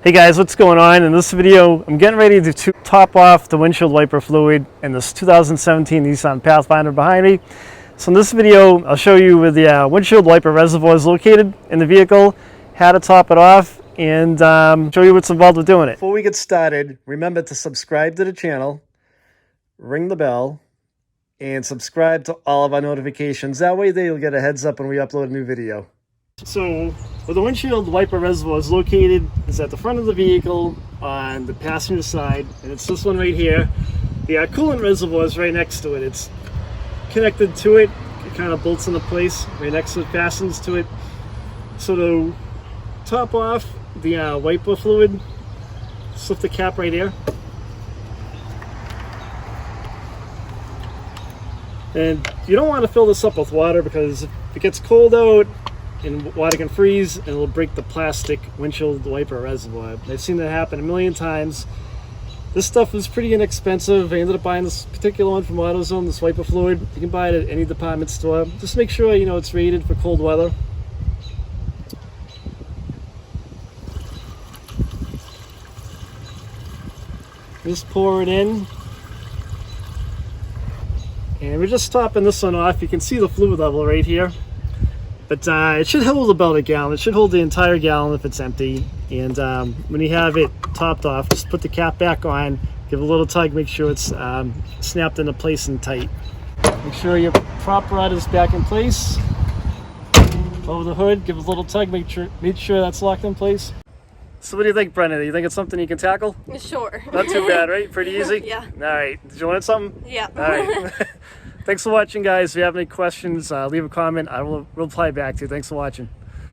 Hey guys, what's going on? In this video, I'm getting ready to top off the windshield wiper fluid in this 2017 Nissan Pathfinder behind me. So in this video, I'll show you where the windshield wiper reservoir is located in the vehicle, how to top it off, and show you what's involved with doing it. Before we get started, remember to subscribe to the channel, ring the bell, and subscribe to all of our notifications. That way you'll get a heads up when we upload a new video. So where the windshield wiper reservoir is located is at the front of the vehicle on the passenger side, and it's this one right here. The coolant reservoir is right next to it. It's connected to it. It kind of bolts into place right next to it, fastens to it. So to top off the wiper fluid, just lift the cap right here. And you don't want to fill this up with water because if it gets cold out, and water can freeze and it'll break the plastic windshield wiper reservoir. I've seen that happen a million times. This stuff is pretty inexpensive. I ended up buying this particular one from AutoZone, this wiper fluid. You can buy it at any department store. Just make sure you know it's rated for cold weather. Just pour it in. And we're just topping this one off. You can see the fluid level right here. But it should hold about a gallon. It should hold the entire gallon if it's empty. And when you have it topped off, just put the cap back on, give it a little tug, make sure it's snapped into place and tight. Make sure your prop rod is back in place. Over the hood, give it a little tug, make sure that's locked in place. So what do you think, Brenda? Do you think it's something you can tackle? Sure. Not too bad, right? Pretty easy? Yeah. All right. Did you want something? Yeah. All right. Thanks for watching, guys. If you have any questions, leave a comment. I will reply back to you. Thanks for watching.